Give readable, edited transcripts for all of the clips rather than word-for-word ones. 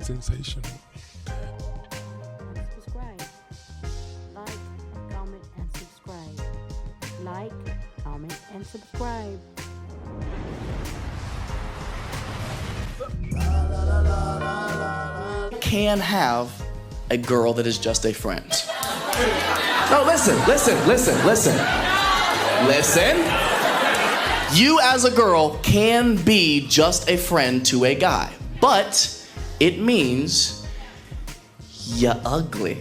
Sensational. Subscribe. Like, comment, and subscribe. Like, comment, and subscribe. Can have a girl that is just a friend. No, listen. Listen. You as a girl can be just a friend to a guy, but it means you're ugly.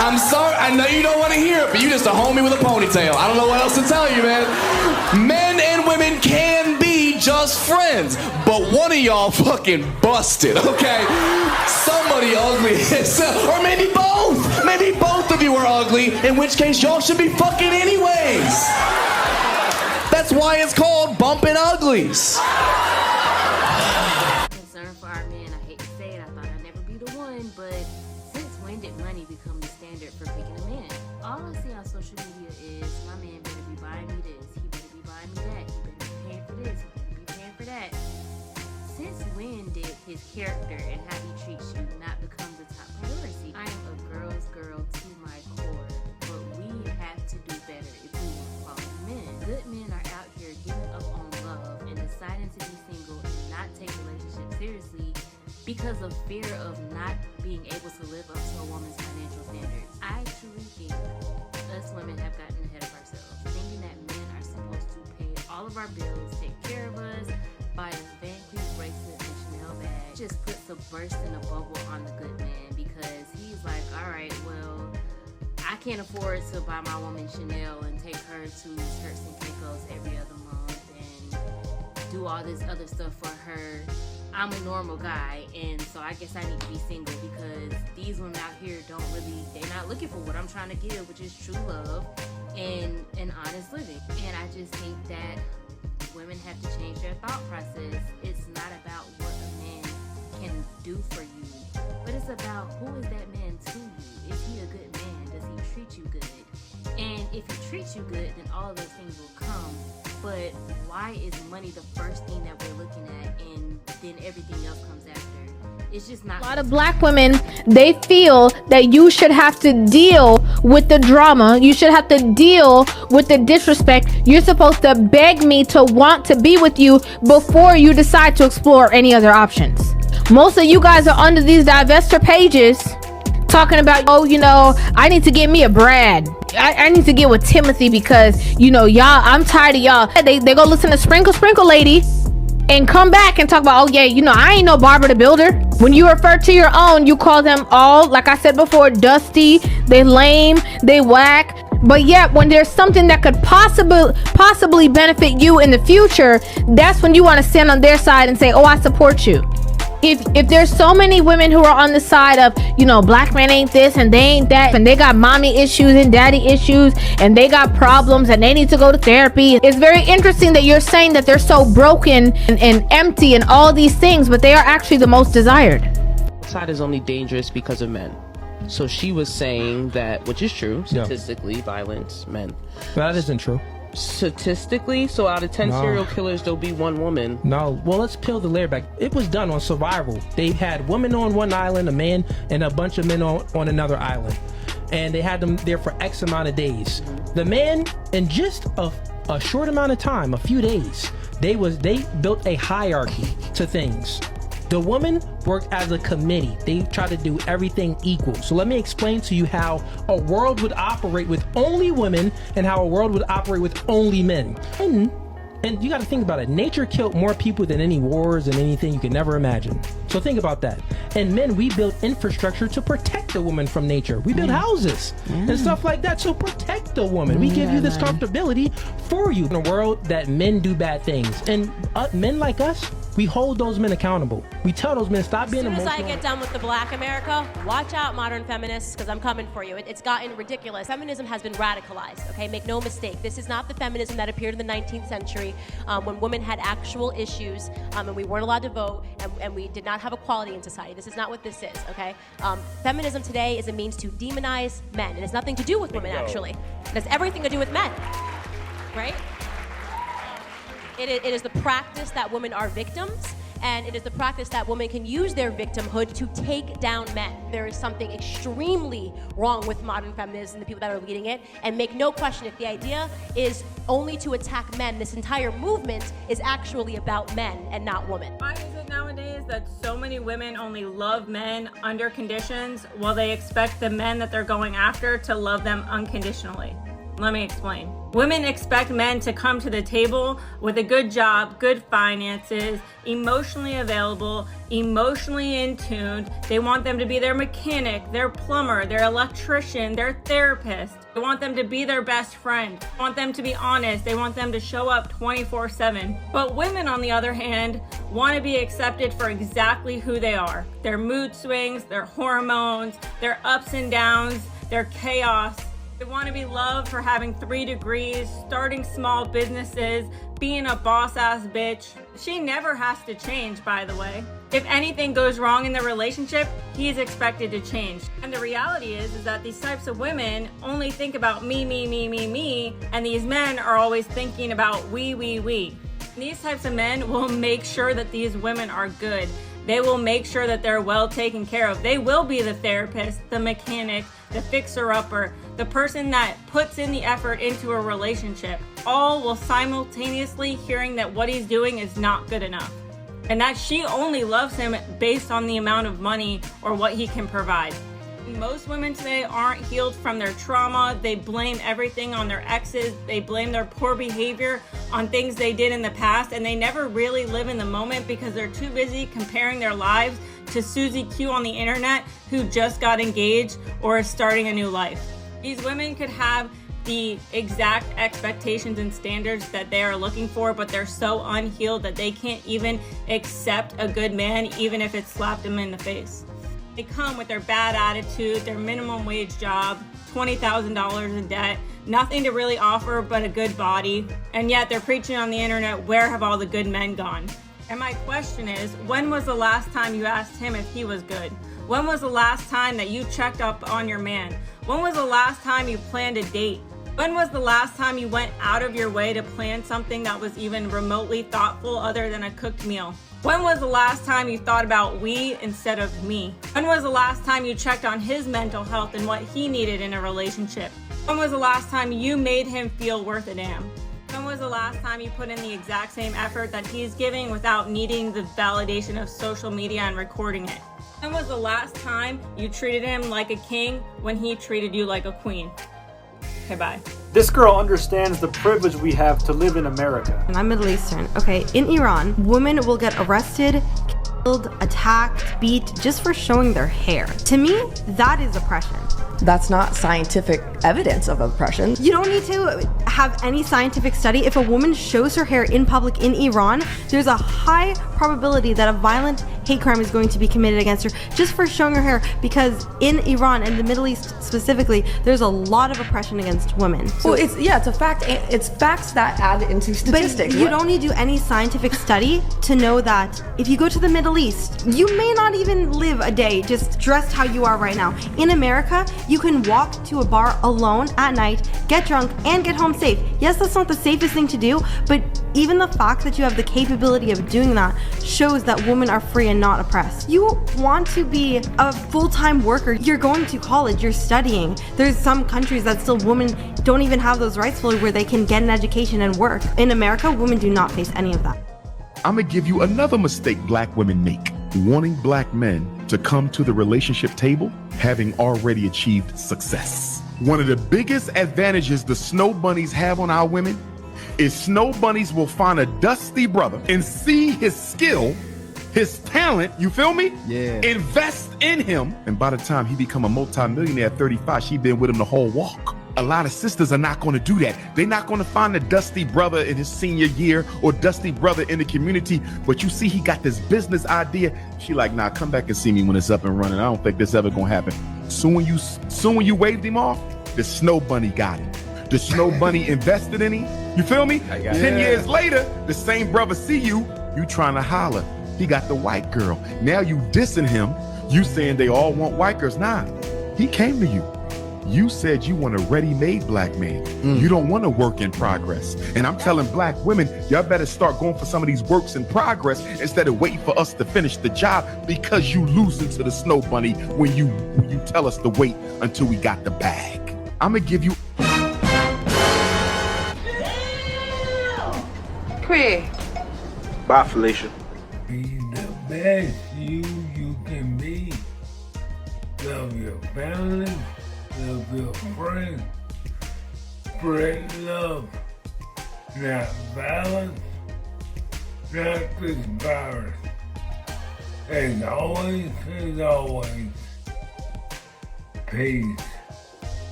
I'm sorry, I know you don't want to hear it, but you just a homie with a ponytail. I don't know what else to tell you, man. Men and women can be just friends, but one of y'all fucking busted, okay? Somebody ugly, or maybe both. Maybe both of you are ugly, in which case y'all should be fucking anyways. That's why it's called bumping uglies. Concern for our men, I hate to say it, I thought I'd never be the one, but since when did money become the standard for picking a man? All I see on social media is my man better be buying me this, he better be buying me that, he better be paying for this, he better be paying for that. Since when did his character and how he treats you not become the top priority? I am a girl's girl to my core, but we have to do better if we want quality men. Good men are out here giving up on love and deciding to be single and not take relationships seriously because of fear of not being able to live up to a woman's financial standards. I truly think us women have gotten ahead of ourselves, thinking that men are supposed to pay all of our bills, take care of us, buy us Van Cleef bracelets and Chanel bags. Just puts a burst in a bubble on the good man because he's like, all right, well, I can't afford to buy my woman Chanel and take her to Turks and Caicos every other month and do all this other stuff for her. I'm a normal guy, and so I guess I need to be single because these women out here they're not looking for what I'm trying to give, which is true love and an honest living. And I just think that women have to change their thought process. It's not about what a man can do for you, but it's about who is that man to you. Is he a good man? Does he treat you good? And if he treats you good, then all of those things will come. But why is money the first thing that we're looking at and then everything else comes after? It's just not. A lot of black women, they feel that you should have to deal with the drama. You should have to deal with the disrespect. You're supposed to beg me to want to be with you before you decide to explore any other options. Most of you guys are under these divestor pages talking about, oh, you know, I need to get me a Brad. I need to get with Timothy because, you know, y'all, I'm tired of y'all. They go listen to Sprinkle Lady and come back and talk about, oh yeah, you know, I ain't no Barbara the Builder. When you refer to your own, you call them all, like I said before, dusty, they lame, they whack. But yet when there's something that could possibly benefit you in the future, that's when you want to stand on their side and say, oh, I support you. If there's so many women who are on the side of, you know, black men ain't this and they ain't that, and they got mommy issues and daddy issues and they got problems and they need to go to therapy. It's very interesting that you're saying that they're so broken and empty and all these things, but they are actually the most desired. Side is only dangerous because of men. So she was saying that, which is true, statistically, violence, men. That isn't true. Statistically, so out of 10 serial killers, there'll be one woman. No, well, let's peel the layer back. It was done on survival. They had women on one island, a man, and a bunch of men on another island. And they had them there for X amount of days. The man, in just a short amount of time, a few days, they built a hierarchy to things. The woman worked as a committee. They tried to do everything equal. So let me explain to you how a world would operate with only women and how a world would operate with only men. And you got to think about it. Nature killed more people than any wars and anything you could never imagine. So think about that. And men, we built infrastructure to protect the woman from nature. We build houses and stuff like that to protect the woman. We give you this comfortability for you. In a world that men do bad things. And men like us, we hold those men accountable. We tell those men, stop being emotional. As soon as I get done with the black America, watch out, modern feminists, because I'm coming for you. It's gotten ridiculous. Feminism has been radicalized, okay? Make no mistake. This is not the feminism that appeared in the 19th century when women had actual issues and we weren't allowed to vote and we did not have equality in society. This is not what this is, okay? Feminism today is a means to demonize men. It has nothing to do with women, actually. It has everything to do with men, right? It is the practice that women are victims, and it is the practice that women can use their victimhood to take down men. There is something extremely wrong with modern feminism and the people that are leading it, and make no question, if the idea is only to attack men, this entire movement is actually about men and not women. Why is it nowadays that so many women only love men under conditions while they expect the men that they're going after to love them unconditionally? Let me explain. Women expect men to come to the table with a good job, good finances, emotionally available, emotionally in tune. They want them to be their mechanic, their plumber, their electrician, their therapist. They want them to be their best friend. They want them to be honest. They want them to show up 24/7. But women, on the other hand, want to be accepted for exactly who they are. Their mood swings, their hormones, their ups and downs, their chaos. They want to be loved for having 3 degrees, starting small businesses, being a boss-ass bitch. She never has to change, by the way. If anything goes wrong in the relationship, he's expected to change. And the reality is that these types of women only think about me, and these men are always thinking about we. These types of men will make sure that these women are good. They will make sure that they're well taken care of. They will be the therapist, the mechanic, the fixer-upper, the person that puts in the effort into a relationship, all while simultaneously hearing that what he's doing is not good enough, and that she only loves him based on the amount of money or what he can provide. Most women today aren't healed from their trauma. They blame everything on their exes. They blame their poor behavior on things they did in the past, and they never really live in the moment because they're too busy comparing their lives to Susie Q on the internet, who just got engaged or is starting a new life. These women could have the exact expectations and standards that they are looking for, but they're so unhealed that they can't even accept a good man, even if it slapped them in the face. They come with their bad attitude, their minimum wage job, $20,000 in debt, nothing to really offer but a good body, and yet they're preaching on the internet, where have all the good men gone? And my question is, when was the last time you asked him if he was good? When was the last time that you checked up on your man? When was the last time you planned a date? When was the last time you went out of your way to plan something that was even remotely thoughtful other than a cooked meal? When was the last time you thought about we instead of me? When was the last time you checked on his mental health and what he needed in a relationship? When was the last time you made him feel worth a damn? When was the last time you put in the exact same effort that he's giving without needing the validation of social media and recording it? When was the last time you treated him like a king when he treated you like a queen? Okay, bye. This girl understands the privilege we have to live in America. I'm Middle Eastern. Okay, in Iran, women will get arrested, killed, attacked, beat just for showing their hair. To me, that is oppression. That's not scientific evidence of oppression. You don't need to have any scientific study. If a woman shows her hair in public in Iran, there's a high probability that a violent hate crime is going to be committed against her just for showing her hair, because in Iran and the Middle East specifically, there's a lot of oppression against women. So it's a fact. It's facts that add into statistics. But you don't need to do any scientific study to know that if you go to the Middle East, you may not even live a day just dressed how you are right now. In America, you can walk to a bar alone at night, get drunk, and get home safe. Yes, that's not the safest thing to do, but even the fact that you have the capability of doing that shows that women are free and not oppressed. You want to be a full-time worker, you're going to college, you're studying. There's some countries that still women don't even have those rights fully where they can get an education and work. In America, women do not face any of that. I'm gonna give you another mistake black women make. Wanting black men to come to the relationship table having already achieved success. One of the biggest advantages the snow bunnies have on our women is snow bunnies will find a dusty brother and see his skill, his talent, you feel me? Yeah. Invest in him, and by the time he become a multi-millionaire at 35, she been with him the whole walk. A lot of sisters are not going to do that. They're not going to find a dusty brother in his senior year or dusty brother in the community, but you see he got this business idea. She like, nah, come back and see me when it's up and running. I don't think this ever gonna happen. Soon when you waved him off, the snow bunny got him. The snow bunny invested in him. You feel me? 10 years later, the same brother see you trying to holler. He got the white girl. Now you dissing him. You saying they all want white girls. Nah, he came to you. You said you want a ready-made black man. You don't want a work in progress. And I'm telling black women, y'all better start going for some of these works in progress instead of waiting for us to finish the job, because you losing to the snow bunny when you tell us to wait until we got the bag. I'm gonna give you. Craig. Bye, Felicia. Be the best you can be. Love your family, love your friends. Spread love, not violence, not this virus. As always, peace.